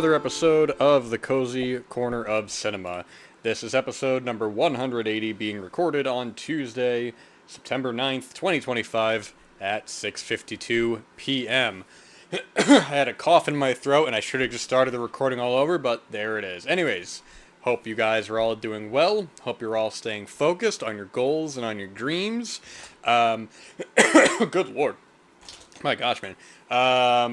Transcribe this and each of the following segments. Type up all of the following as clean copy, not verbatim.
another episode of the Cozy Corner of Cinema. This is episode number 180, being recorded on Tuesday, September 9th, 2025 at 6:52 p.m. I had a cough in my throat and I should have just started the recording all over, but there it is. Anyways, hope you guys are all doing well. Hope you're all staying focused on your goals and on your dreams. Good lord. My gosh, man.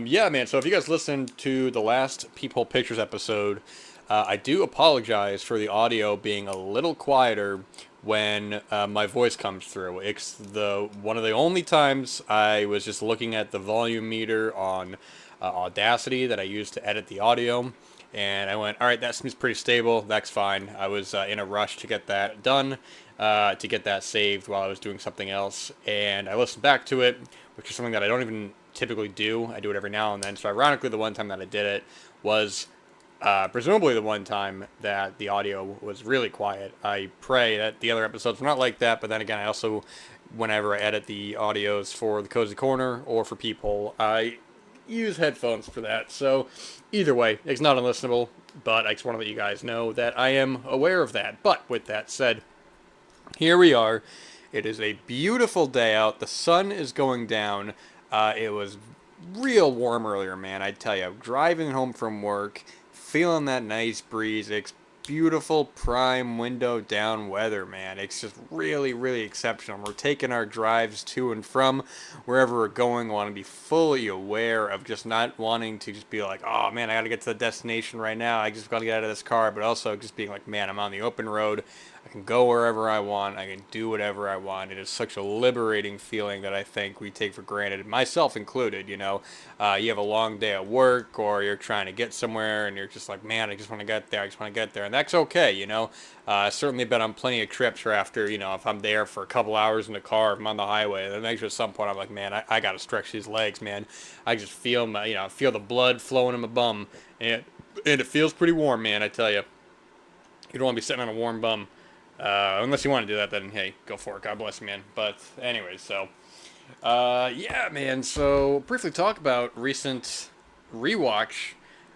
Yeah, man. So if you guys listened to the last Peephole Pictures episode, I do apologize for the audio being a little quieter when my voice comes through. It's the one of the only times I was just looking at the volume meter on Audacity that I used to edit the audio, and I went, all right, that seems pretty stable. That's fine. I was in a rush to get that done, to get that saved while I was doing something else, and I listened back to it, which is something that I don't even typically do. I do it every now and then. So ironically, the one time that I did it was presumably the one time that the audio was really quiet. I pray that the other episodes were not like that, but then again, I also, whenever I edit the audios for the Cozy Corner or for Peephole, I use headphones for that. So either way, it's not unlistenable, but I just want to let you guys know that I am aware of that. But with that said, here we are. It is a beautiful day out. The sun is going down. It was real warm earlier, man. I tell you, driving home from work, feeling that nice breeze. It's beautiful, prime window down weather, man. It's just really, really exceptional. We're taking our drives to and from wherever we're going. Want to be fully aware of just not wanting to just be like, oh man, I got to get to the destination right now. I just got to get out of this car. But also just being like, man, I'm on the open road. I can go wherever I want. I can do whatever I want. It is such a liberating feeling that I think we take for granted, myself included. You have a long day at work, or you're trying to get somewhere, and you're just like, man, I just want to get there. I just want to get there, and that's okay. Certainly been on plenty of trips where after, if I'm there for a couple hours in the car, if I'm on the highway, then actually at some point I'm like, man, I got to stretch these legs, man. I just feel feel the blood flowing in my bum, and it feels pretty warm, man. I tell you, you don't want to be sitting on a warm bum. Unless you want to do that, then hey, go for it. God bless you, man. But anyways, so yeah, man. So briefly talk about recent rewatch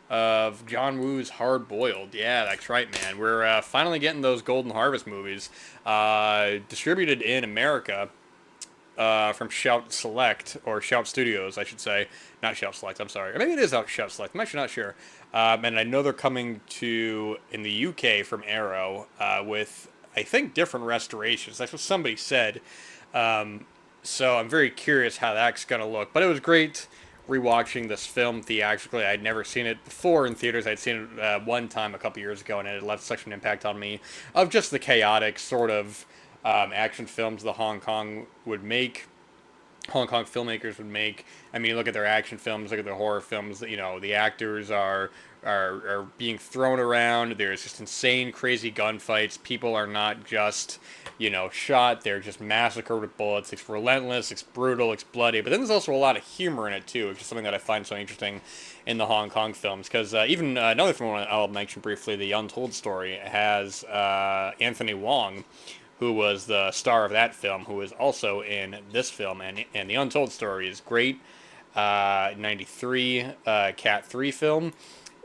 of John Woo's Hard Boiled. Yeah, that's right, man. We're finally getting those Golden Harvest movies distributed in America from Shout Select, or Shout Studios, I should say. Not Shout Select, I'm sorry. Or maybe it is out Shout Select. I'm actually not sure. And I know they're coming to, in the UK from Arrow, with, I think, different restorations. That's what somebody said. So I'm very curious how that's going to look. But it was great rewatching this film theatrically. I'd never seen it before in theaters. I'd seen it one time a couple years ago, and it left such an impact on me of just the chaotic sort of action films the Hong Kong filmmakers would make. I mean, look at their action films, look at their horror films. The actors are being thrown around. There's just insane, crazy gunfights. People are not just, shot. They're just massacred with bullets. It's relentless. It's brutal. It's bloody. But then there's also a lot of humor in it too, which is something that I find so interesting in the Hong Kong films. Because even another film I'll mention briefly, The Untold Story, has Anthony Wong, who was the star of that film, who is also in this film, and The Untold Story is great. 93 Cat 3 film,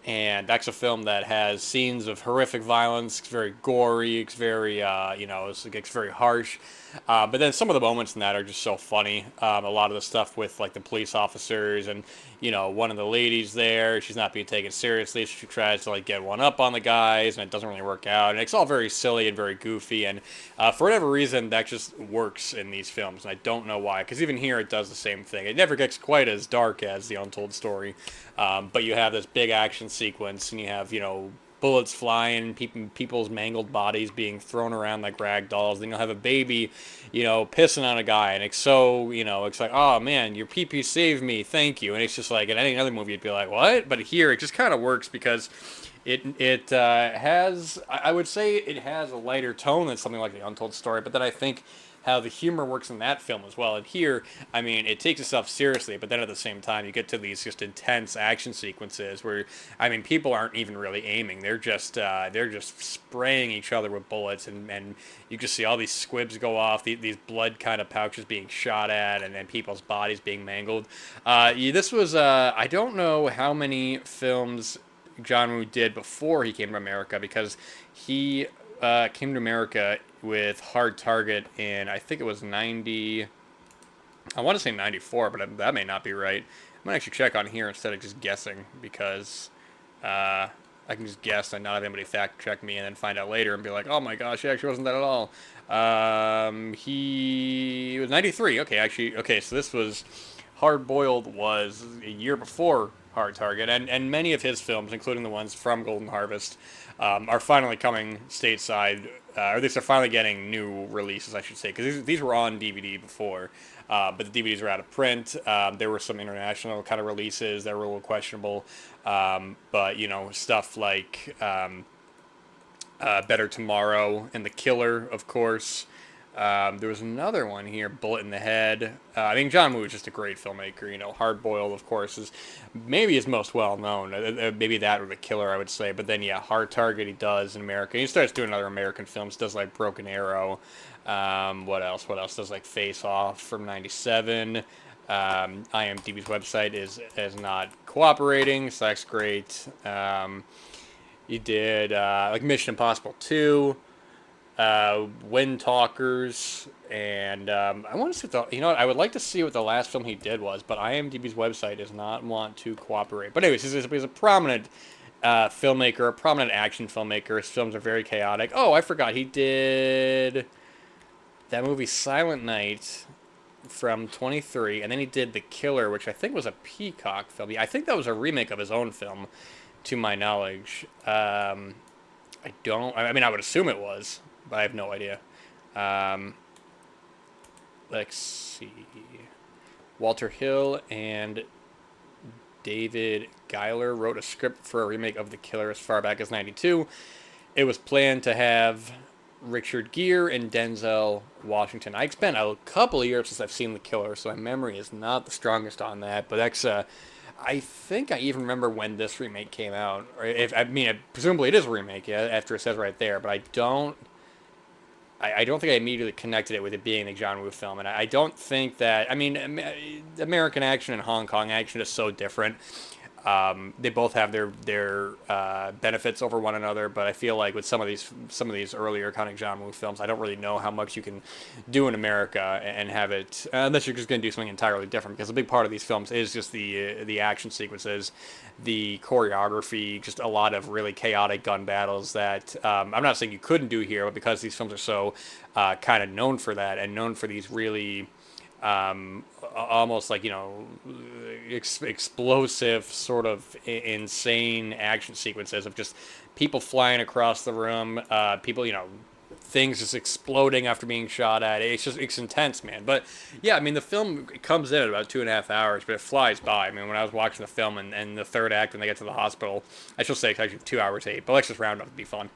and that's a film that has scenes of horrific violence. It's very gory. It's very, it's very harsh. But then some of the moments in that are just so funny. A lot of the stuff with like the police officers and, one of the ladies there, she's not being taken seriously. So she tries to like get one up on the guys, and it doesn't really work out. And it's all very silly and very goofy. And for whatever reason, that just works in these films. And I don't know why, because even here it does the same thing. It never gets quite as dark as The Untold Story. But you have this big action sequence, and you have, bullets flying, people's mangled bodies being thrown around like rag dolls. Then you'll have a baby, pissing on a guy, and it's so, it's like, oh man, your pee saved me, thank you. And it's just like in any other movie, you'd be like, what? But here, it just kind of works because it has, I would say, it has a lighter tone than something like The Untold Story. But then I think how the humor works in that film as well. And here, I mean, it takes itself seriously, but then at the same time, you get to these just intense action sequences where, I mean, people aren't even really aiming. They're just spraying each other with bullets, and you just see all these squibs go off, these blood kind of pouches being shot at, and then people's bodies being mangled. This was, I don't know how many films John Woo did before he came to America, because he came to America with Hard Target in, I think it was 90. I want to say 94, but that may not be right. I'm gonna actually check on here instead of just guessing, because uh, I can just guess and not have anybody fact check me and then find out later and be like, oh my gosh, it actually wasn't that at all. He was 93. Okay, actually, okay, so this was Hard Boiled was a year before Hard Target, and many of his films, including the ones from Golden Harvest, are finally coming stateside, or at least they're finally getting new releases, I should say, because these were on DVD before, but the DVDs were out of print. There were some international kind of releases that were a little questionable, but stuff like Better Tomorrow and The Killer, of course. There was another one here, Bullet in the Head. I mean, John Woo is just a great filmmaker. Hard Boiled, of course, is maybe his most well known. Maybe that or The Killer, I would say. But then, yeah, Hard Target he does in America. He starts doing other American films. Does like Broken Arrow. What else? What else? Does like Face Off from '97. IMDb's website is not cooperating, so that's great. He did like Mission Impossible 2. Wind Talkers, and I want to see I would like to see what the last film he did was, but IMDb's website does not want to cooperate. But anyways, he's a prominent filmmaker, a prominent action filmmaker. His films are very chaotic. Oh, I forgot, he did that movie Silent Night from 23, and then he did The Killer, which I think was a Peacock film. I think that was a remake of his own film, to my knowledge. I mean, I would assume it was, but I have no idea. Let's see. Walter Hill and David Giler wrote a script for a remake of The Killer as far back as '92. It was planned to have Richard Gere and Denzel Washington. It's been a couple of years since I've seen The Killer, so my memory is not the strongest on that. But that's, I think I even remember when this remake came out. Or presumably it is a remake, yeah, after it says right there. But I don't think I immediately connected it with it being a John Woo film, and I don't think that. I mean, American action and Hong Kong action is so different. They both have their benefits over one another, but I feel like with some of these earlier kind of John Woo films, I don't really know how much you can do in America and have it, unless you're just going to do something entirely different. Because a big part of these films is just the action sequences, the choreography, just a lot of really chaotic gun battles that I'm not saying you couldn't do here, but because these films are so kind of known for that and known for these really almost like explosive sort of insane action sequences of just people flying across the room, people things just exploding after being shot at. It's intense, man. But yeah, I mean, the film comes in at about 2.5 hours, but it flies by. I mean, when I was watching the film and the third act when they get to the hospital, I should say it's actually 2 hours 8, but let's just round up to be fun.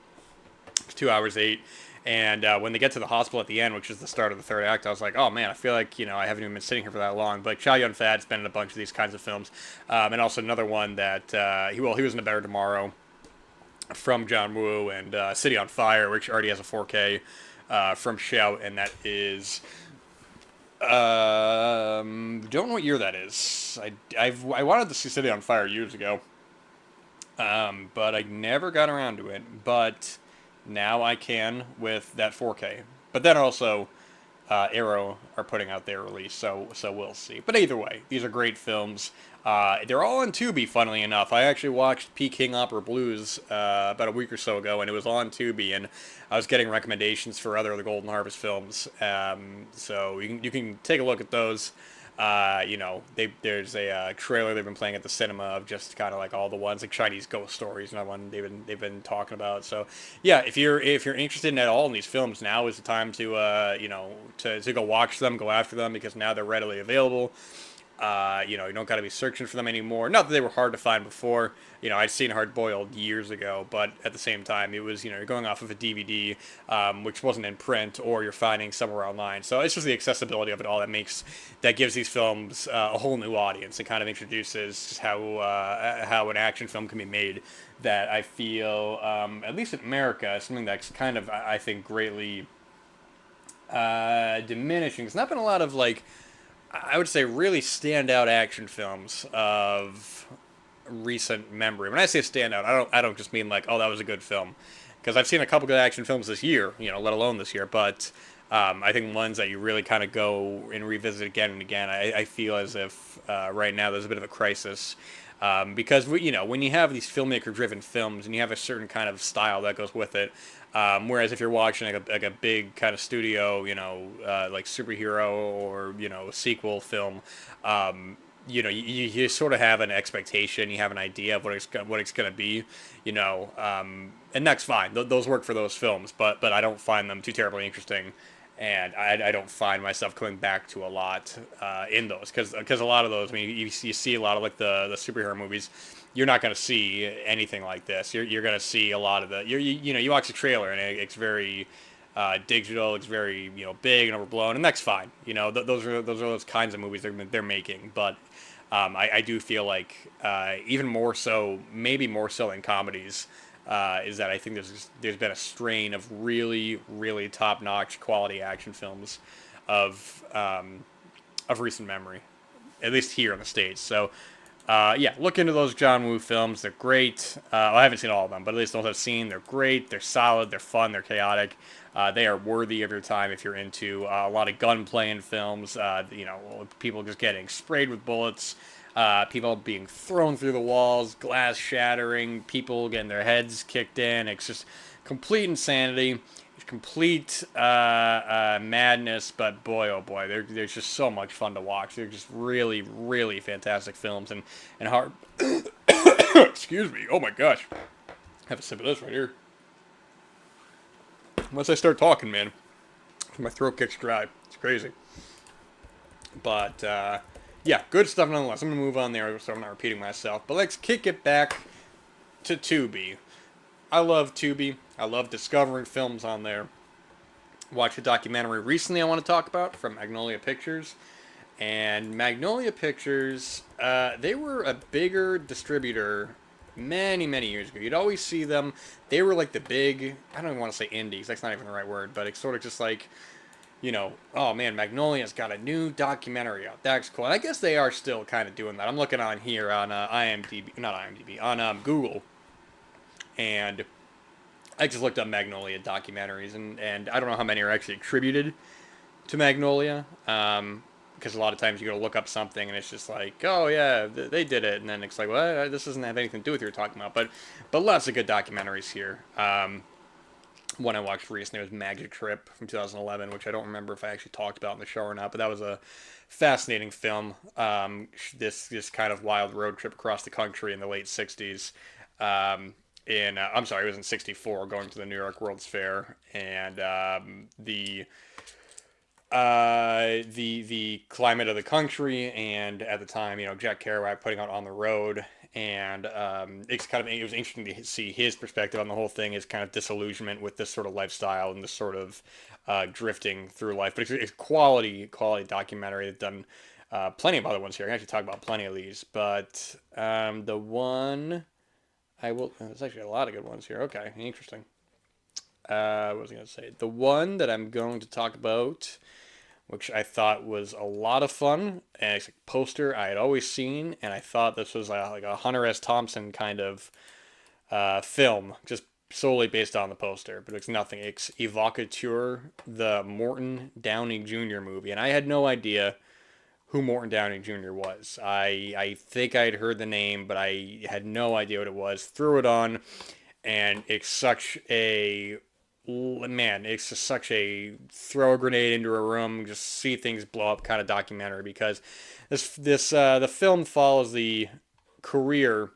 It's 2 hours 8. And when they get to the hospital at the end, which is the start of the third act, I was like, oh man, I feel like, I haven't even been sitting here for that long. But Chow Yun-fat's been in a bunch of these kinds of films. And also another one that, he was in A Better Tomorrow from John Woo, and City on Fire, which already has a 4K from Shout, and that is... don't know what year that is. I wanted to see City on Fire years ago. But I never got around to it. But... now I can with that 4K. But then also, Arrow are putting out their release, so we'll see. But either way, these are great films. They're all on Tubi, funnily enough. I actually watched Peking Opera Blues about a week or so ago, and it was on Tubi, and I was getting recommendations for other of the Golden Harvest films. So you can take a look at those. There's a trailer they've been playing at the cinema of just kind of like all the ones like Chinese ghost stories, and one they've been talking about. So yeah, if you're interested at all in these films, now is the time to to go watch them, go after them, because now they're readily available. You don't got to be searching for them anymore. Not that they were hard to find before. I'd seen Hard Boiled years ago, but at the same time, it was, you're going off of a DVD, which wasn't in print, or you're finding somewhere online. So it's just the accessibility of it all that gives these films a whole new audience, and kind of introduces just how an action film can be made. That I feel, at least in America, is something that's kind of, I think, greatly diminishing. There's not been a lot of, like, I would say, really standout action films of recent memory. When I say standout, I don't just mean like, oh, that was a good film, because I've seen a couple good action films this year, let alone this year. But I think ones that you really kind of go and revisit again and again. I feel as if right now there's a bit of a crisis. Because when you have these filmmaker-driven films and you have a certain kind of style that goes with it, whereas if you're watching like a big kind of studio, like superhero or sequel film, you sort of have an expectation, you have an idea of what it's gonna be, and that's fine. Those work for those films, but I don't find them too terribly interesting, and I don't find myself coming back to a lot in those because a lot of those, I mean, you see a lot of like the superhero movies. You're not going to see anything like this. You're going to see a lot of you watch the trailer and it's very digital. It's very big and overblown, and that's fine. Those kinds of movies they're making. But I do feel like even more so, maybe more so than comedies, is that I think there's been a strain of really really top notch quality action films of recent memory, at least here in the States. So yeah, look into those John Woo films. They're great. I haven't seen all of them, but at least those I've seen, they're great. They're solid. They're fun. They're chaotic. They are worthy of your time if you're into a lot of gunplay in films. People just getting sprayed with bullets, people being thrown through the walls, glass shattering, people getting their heads kicked in. It's just complete insanity. Complete madness, but boy, oh boy, they're just so much fun to watch. They're just really, really fantastic films and hard. Excuse me. Oh my gosh, have a sip of this right here. Once I start talking, man, my throat gets dry. It's crazy. But yeah, good stuff nonetheless. I'm gonna move on there, so I'm not repeating myself. But let's kick it back to Tubi. I love Tubi. I love discovering films on there. Watched a documentary recently I want to talk about from Magnolia Pictures. And Magnolia Pictures, they were a bigger distributor many, many years ago. You'd always see them. They were like the big, I don't even want to say indies. That's not even the right word. But it's sort of just like, oh man, Magnolia's got a new documentary out. That's cool. And I guess they are still kind of doing that. I'm looking on here on on Google. And I just looked up Magnolia documentaries, and I don't know how many are actually attributed to Magnolia, because a lot of times you go to look up something and it's just like, oh yeah, they did it, and then it's like, well, this doesn't have anything to do with what you're talking about, but lots of good documentaries here. One I watched recently was Magic Trip from 2011, which I don't remember if I actually talked about in the show or not, but that was a fascinating film. This kind of wild road trip across the country in the late 60s. I'm sorry, it was in '64, going to the New York World's Fair, and the climate of the country, and at the time, Jack Kerouac putting out On the Road, and it was interesting to see his perspective on the whole thing, his kind of disillusionment with this sort of lifestyle and this sort of drifting through life. But it's quality documentary. They've done plenty of other ones here. I can actually talk about plenty of these, but the one. There's actually a lot of good ones here. Okay, interesting. What was I going to say? The one that I'm going to talk about, which I thought was a lot of fun, and it's a poster I had always seen, and I thought this was like a Hunter S. Thompson kind of film, just solely based on the poster, but it's nothing. It's Evocateur, the Morton Downey Jr. movie, and I had no idea who Morton Downey Jr. was. I think I'd heard the name, but I had no idea what it was. Threw it on, and it's such a throw a grenade into a room, just see things blow up kind of documentary, because the film follows the career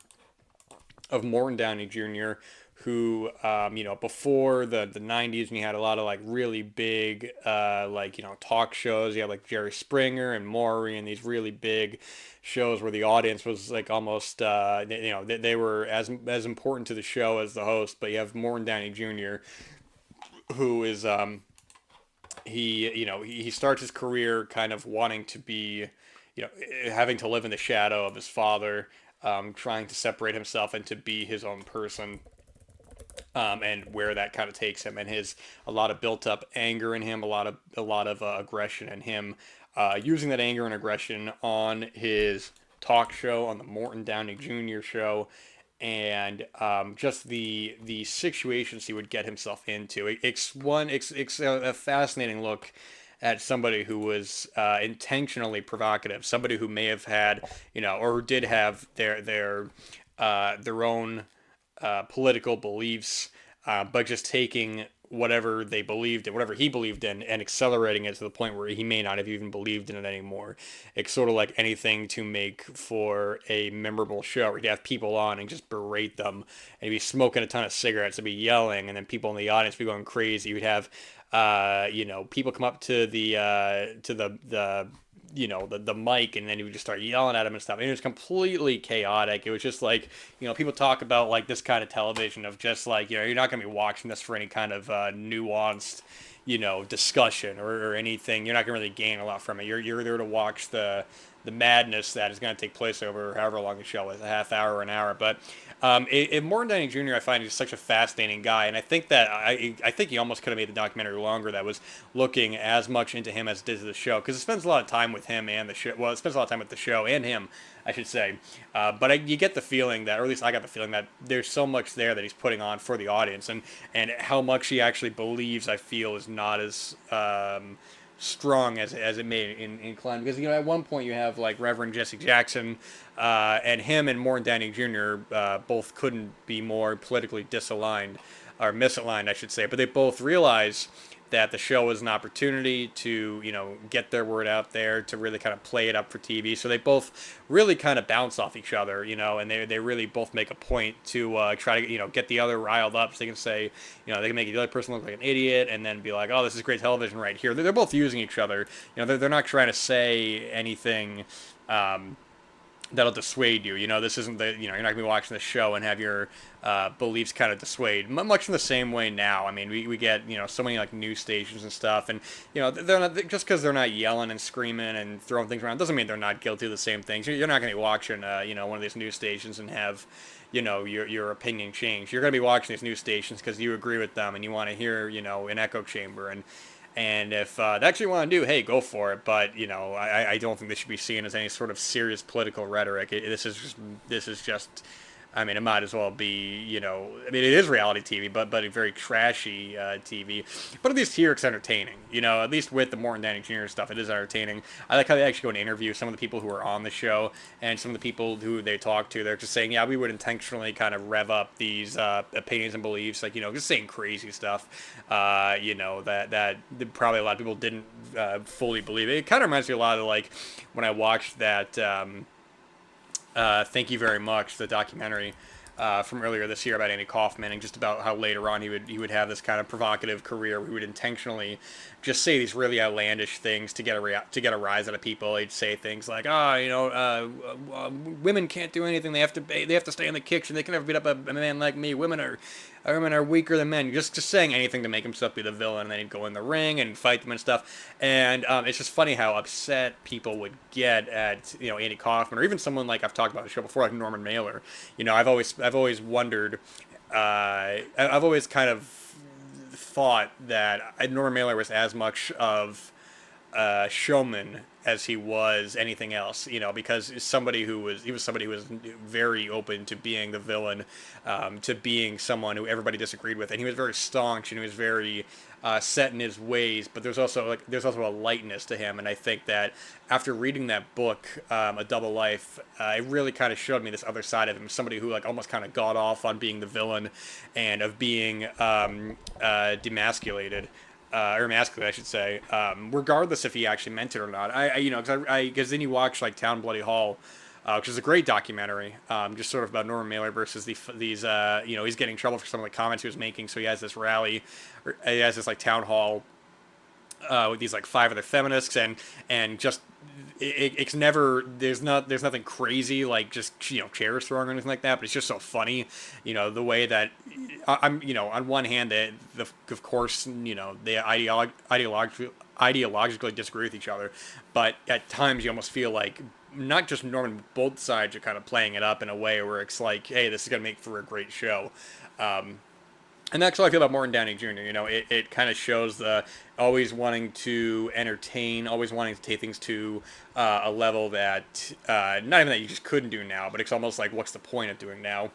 of Morton Downey Jr., who, before the 90s, when you had a lot of like really big, talk shows, you had like Jerry Springer and Maury and these really big shows where the audience was like almost, they were as important to the show as the host. But you have Morton Downey Jr., who is, he starts his career kind of wanting to be, having to live in the shadow of his father, trying to separate himself and to be his own person. And where that kind of takes him, and a lot of built up anger in him, a lot of aggression in him, using that anger and aggression on his talk show on the Morton Downey Jr. show, and just the situations he would get himself into. It's a fascinating look at somebody who was intentionally provocative, somebody who may have had, or who did have their own political beliefs, but just taking whatever they believed in, whatever he believed in, and accelerating it to the point where he may not have even believed in it anymore. It's sort of like anything to make for a memorable show where he'd have people on and just berate them, and he'd be smoking a ton of cigarettes and be yelling, and then people in the audience would be going crazy. You'd have people come up to the mic, and then he would just start yelling at him and stuff. And it was completely chaotic. It was just like, people talk about like this kind of television of just like, you're not going to be watching this for any kind of nuanced, discussion or anything. You're not going to really gain a lot from it. You're there to watch the madness that is going to take place over however long the show is, a half hour or an hour. But Morton Downey Jr. I find he's such a fascinating guy, and I think that I think he almost could have made the documentary longer that was looking as much into him as it did to the show, because it spends a lot of time with him and the show. Well, it spends a lot of time with the show and him, I should say. But you get the feeling that, or at least I got the feeling that there's so much there that he's putting on for the audience, and how much he actually believes, I feel, is not as strong as it may incline, because at one point you have like Reverend Jesse Jackson, and him and Morton Downey Jr. Both couldn't be more politically disaligned, or misaligned I should say, but they both realize that the show is an opportunity to get their word out there, to really kind of play it up for TV. So they both really kind of bounce off each other, and they really both make a point to try to get the other riled up, so they can say, they can make the other person look like an idiot, and then be like, oh, this is great television right here. They're both using each other. They're not trying to say anything that'll dissuade you. This isn't you're not gonna be watching the show and have your beliefs kind of dissuade. Much in the same way now. I mean, we get so many like news stations and stuff, and they're not, just because they're not yelling and screaming and throwing things around doesn't mean they're not guilty of the same things. You're not gonna be watching one of these news stations and have your opinion change. You're gonna be watching these news stations because you agree with them and you want to hear an echo chamber. And if that's what you want to do, hey, go for it. But I don't think this should be seen as any sort of serious political rhetoric. This is just. I mean, it might as well be, I mean, it is reality TV, but a very trashy TV. But at least here it's entertaining, at least with the Morton Downey Jr. stuff, it is entertaining. I like how they actually go and interview some of the people who are on the show, and some of the people who they talk to. They're just saying, yeah, we would intentionally kind of rev up these opinions and beliefs, like, just saying crazy stuff, that probably a lot of people didn't fully believe. It kind of reminds me a lot of, like, when I watched that... Thank You Very Much, the documentary from earlier this year about Andy Kaufman, and just about how later on he would have this kind of provocative career where he would intentionally just say these really outlandish things to get a rise out of people. He'd say things like, women can't do anything. They have to stay in the kitchen. They can never beat up a man like me. Women are weaker than men. Just saying anything to make himself be the villain, and then he'd go in the ring and fight them and stuff. And it's just funny how upset people would get at Andy Kaufman, or even someone like I've talked about on the show before, like Norman Mailer. I've always wondered. I've always kind of thought that Norman Mailer was as much of a showman as he was anything else, because he was somebody who was very open to being the villain, to being someone who everybody disagreed with, and he was very staunch, and he was very set in his ways. But there's also a lightness to him, and I think that after reading that book, A Double Life, it really kind of showed me this other side of him, somebody who like almost kind of got off on being the villain, and of being demasculated. Or emasculate, I should say, regardless if he actually meant it or not. Because then you watch like Town Bloody Hall, which is a great documentary, just sort of about Norman Mailer versus these, he's getting in trouble for some of the comments he was making, so he has this rally, or he has this like town hall with these like 5 other feminists, and just it's never there's nothing crazy like just chairs throwing or anything like that, but it's just so funny, the way that I'm on one hand of course they ideologically disagree with each other, but at times you almost feel like not just Norman, both sides are kind of playing it up in a way where it's like, hey, this is gonna make for a great show. And that's how I feel about Morton Downey Jr. You know, it kind of shows the always wanting to entertain, always wanting to take things to a level that not even that you just couldn't do now, but it's almost like what's the point of doing now?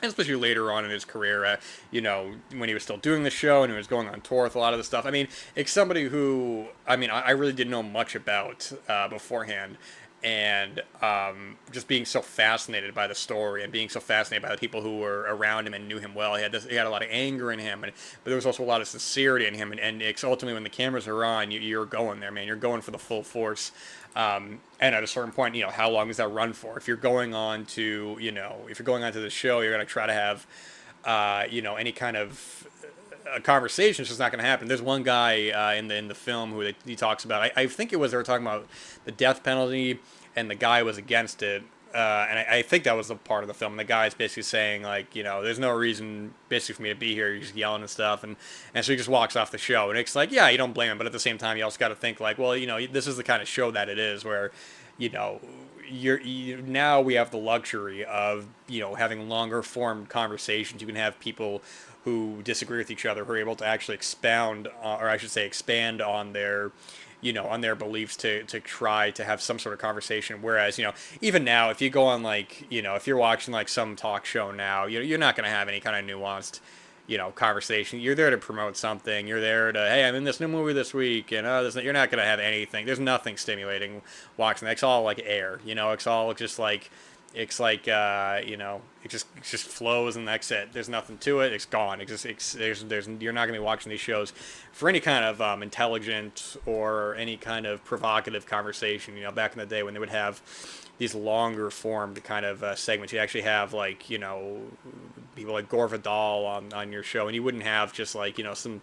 And especially later on in his career, you know, when he was still doing the show and he was going on tour with a lot of the stuff. I mean, it's somebody who, I mean, I really didn't know much about beforehand. And just being so fascinated by the story and being so fascinated by the people who were around him and knew him well. He had a lot of anger in him, but there was also a lot of sincerity in him. And it's ultimately, when the cameras are on, you're going there, man. You're going for the full force. And at a certain point, you know, how long does that run for? If you're going on to, you know, if you're going on to the show, you're going to try to have, you know, any kind of a conversation. It's just not going to happen. There's one guy in the film who he talks about. I think it was they were talking about the death penalty, and the guy was against it. And I think that was the part of the film. The guy's basically saying, like, you know, there's no reason basically for me to be here. You're just yelling and stuff, and so he just walks off the show. And it's like, yeah, you don't blame him, but at the same time, you also got to think like, well, you know, this is the kind of show that it is, where, you know, now we have the luxury of, you know, having longer form conversations. You can have people who disagree with each other who are able to actually expound, or I should say, expand on their, you know, on their beliefs to try to have some sort of conversation. Whereas, you know, even now, if you go on, like, you know, if you're watching like some talk show now, you're not going to have any kind of nuanced, you know, conversation. You're there to promote something. You're there to, hey, I'm in this new movie this week, and you're not going to have anything. There's nothing stimulating watching that. It's all like air, you know. It's all just like, it's like, you know, it just flows, and that's it. There's nothing to it. It's gone. You're not gonna be watching these shows for any kind of intelligent or any kind of provocative conversation. You know, back in the day when they would have these longer formed kind of segments, you actually have, like, you know, people like Gore Vidal on your show, and you wouldn't have just, like, you know, some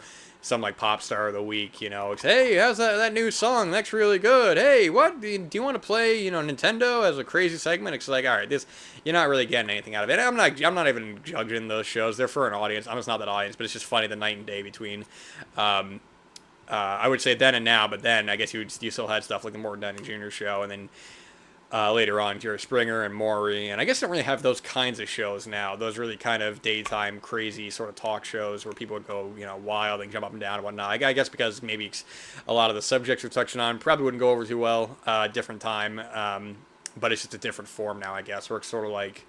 like pop star of the week, you know. It's, hey, how's that new song? That's really good. Hey, what do you want to play? You know, Nintendo as a crazy segment. It's like, all right, this, you're not really getting anything out of it. I'm not even judging those shows. They're for an audience. I'm just not that audience, but it's just funny the night and day between. I would say then and now, but then I guess you still had stuff like the Morton Downey Jr. show, and then later on, Jerry Springer and Maury, and I guess they don't really have those kinds of shows now. Those really kind of daytime, crazy sort of talk shows where people would go, you know, wild and jump up and down and whatnot. I guess because maybe a lot of the subjects we're touching on probably wouldn't go over too well, different time, but it's just a different form now, I guess, where it's sort of like,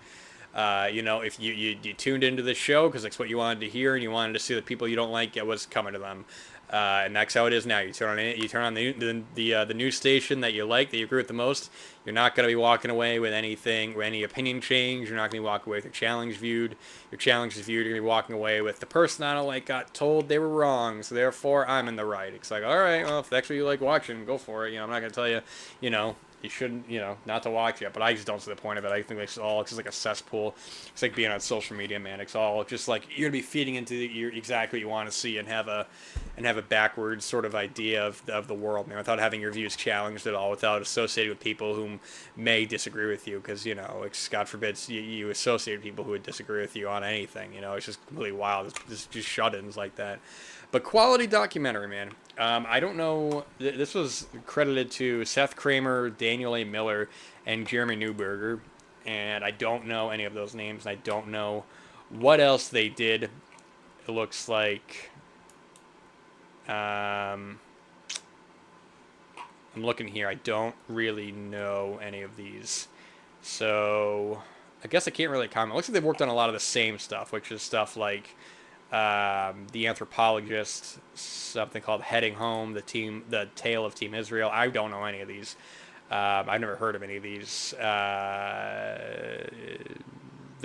you know, if you tuned into the show because it's what you wanted to hear, and you wanted to see the people you don't like get what's coming to them. And that's how it is now. You turn on the news station that you like, that you agree with the most. You're not going to be walking away with anything, or any opinion change. You're not going to be walking away with your challenge viewed. Your challenge is viewed. You're going to be walking away with the person I don't like got told they were wrong, so therefore I'm in the right. It's like, all right, well, if that's what you like watching, go for it. You know, I'm not going to tell you, you know, you shouldn't, you know, not to watch it, but I just don't see the point of it. I think it's just like a cesspool. It's like being on social media, man. It's all just like you're gonna be feeding into exactly what you want to see, and have a backwards sort of idea of the world, man, without having your views challenged at all, without associating with people whom may disagree with you, because, you know, it's, God forbid, you associate with people who would disagree with you on anything. You know, it's just completely wild. It's just shut-ins like that. But quality documentary, man. I don't know. This was credited to Seth Kramer, Daniel A. Miller, and Jeremy Newberger. And I don't know any of those names. And I don't know what else they did. It looks like... I'm looking here. I don't really know any of these. So I guess I can't really comment. It looks like they've worked on a lot of the same stuff, which is stuff like... The Anthropologist, something called Heading Home, the Tale of Team Israel. I don't know any of these. I've never heard of any of these. The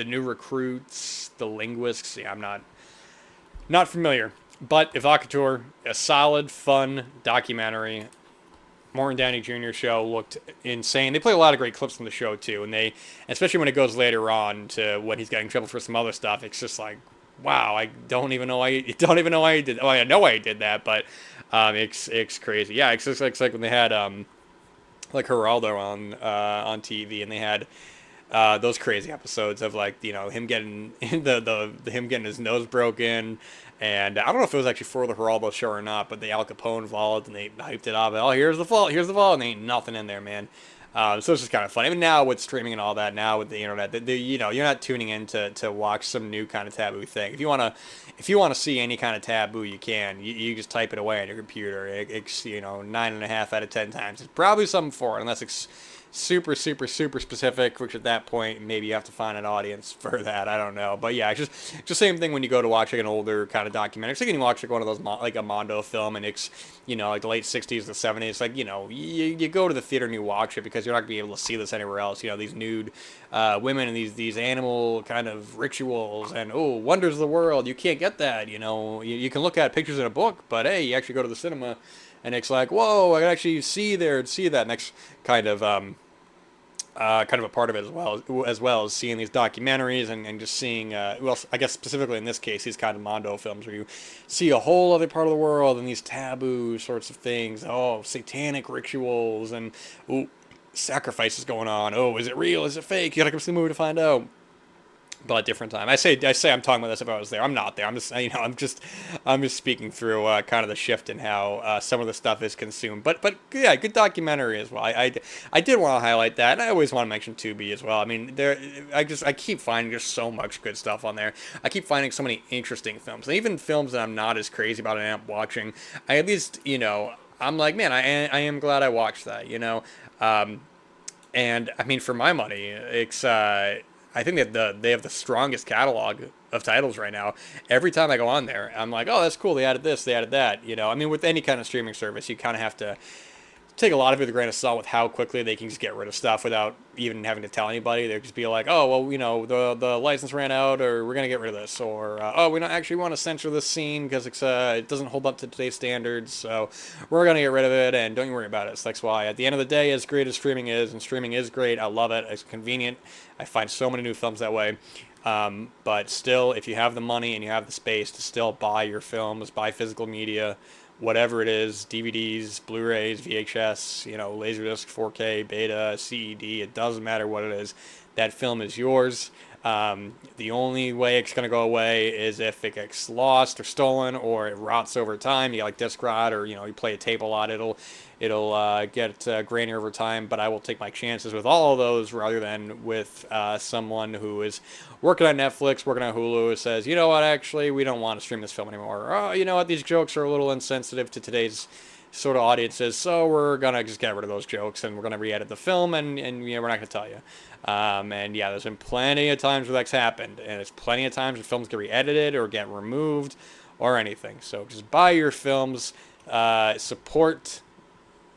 New Recruits, The Linguists. Yeah, I'm not familiar. But Evocateur, a solid, fun documentary. Morton Downey Jr. show looked insane. They play a lot of great clips from the show too, and especially when it goes later on to when he's getting in trouble for some other stuff. It's just like, wow, I don't even know why he did. Oh, I know why he did that, but it's crazy. Yeah, it's like when they had like Geraldo on TV, and they had those crazy episodes of, like, you know, him getting him getting his nose broken, and I don't know if it was actually for the Geraldo show or not, but the Al Capone vault, and they hyped it up. Oh, here's the vault, and there ain't nothing in there, man. So it's just kind of funny. I mean, now with streaming and all that, now with the internet, you know, you're not tuning in to watch some new kind of taboo thing. If you wanna see any kind of taboo, you can. You just type it away on your computer. It's, you know, 9.5 out of 10 times. It's probably something for it, unless it's super, super, super specific, which at that point maybe you have to find an audience for that. I don't know, but yeah, it's just same thing when you go to watch like an older kind of documentary. It's like when you watch like one of those like a Mondo film, and it's, you know, like the late '60s, the '70s. Like, you know, you go to the theater and you watch it because you're not gonna be able to see this anywhere else. You know, these nude women and these animal kind of rituals and oh, wonders of the world. You can't get that. You know, you can look at pictures in a book, but hey, you actually go to the cinema, and it's like, whoa, I can actually see that next kind of kind of a part of it as well as seeing these documentaries and just seeing well, I guess specifically in this case these kind of Mondo films where you see a whole other part of the world and these taboo sorts of things. Oh, satanic rituals and ooh, sacrifices going on. Oh, is it real? Is it fake? You gotta come see the movie to find out. But at different time. I say I'm talking about this if I was there. I'm not there. I'm just, you know, I'm just speaking through kind of the shift in how some of the stuff is consumed. But yeah, good documentary as well. I did want to highlight that, and I always want to mention Tubi as well. I mean, I keep finding just so much good stuff on there. I keep finding so many interesting films, and even films that I'm not as crazy about and am watching. I at least, you know, I'm like, man, I am glad I watched that. You know. And I mean, for my money, it's I think that they have the strongest catalog of titles right now. Every time I go on there, I'm like, oh, that's cool. They added this, they added that. You know, I mean, with any kind of streaming service, you kind of have to take a lot of it with a grain of salt with how quickly they can just get rid of stuff without even having to tell anybody. They just be like, oh, well, you know, the license ran out, or we're gonna get rid of this, or oh, we don't actually want to censor this scene because it doesn't hold up to today's standards, so we're gonna get rid of it, and don't you worry about it. So that's why at the end of the day, as great as streaming is, and streaming is great, I love it. It's convenient. I find so many new films that way. But still, if you have the money and you have the space to still buy your films, buy physical media, whatever it is, DVDs, Blu-rays, VHS, you know, Laserdisc, 4K, Beta, CED, it doesn't matter what it is. That film is yours. The only way it's going to go away is if it gets lost or stolen or it rots over time. You get like disc rot, or, you know, you play a tape a lot, it'll get grainier over time. But I will take my chances with all of those rather than with someone who is working on Netflix, working on Hulu, who says, you know what, actually, we don't want to stream this film anymore. Or, oh, you know what, these jokes are a little insensitive to today's sort of audiences, so we're gonna just get rid of those jokes and we're gonna re-edit the film, and yeah, we're not gonna tell you. And yeah, there's been plenty of times where that's happened, and there's plenty of times where films get re-edited or get removed or anything. So just buy your films, support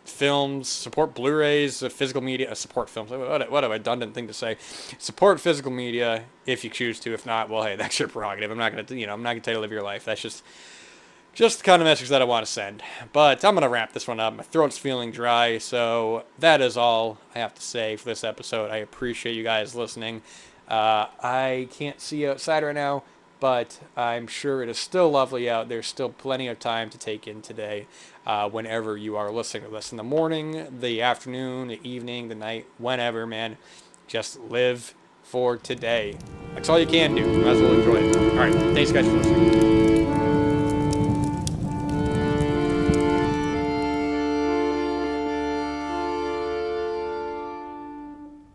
films, support Blu-rays, physical media, support films. What a redundant thing to say. Support physical media if you choose to. If not, well, hey, that's your prerogative. I'm not gonna tell you to live your life. That's just the kind of message that I want to send. But I'm going to wrap this one up. My throat's feeling dry, so that is all I have to say for this episode. I appreciate you guys listening. I can't see you outside right now, but I'm sure it is still lovely out. There's still plenty of time to take in today whenever you are listening to this. In the morning, the afternoon, the evening, the night, whenever, man. Just live for today. That's all you can do. Might as well enjoy it. All right. Thanks, guys, for listening.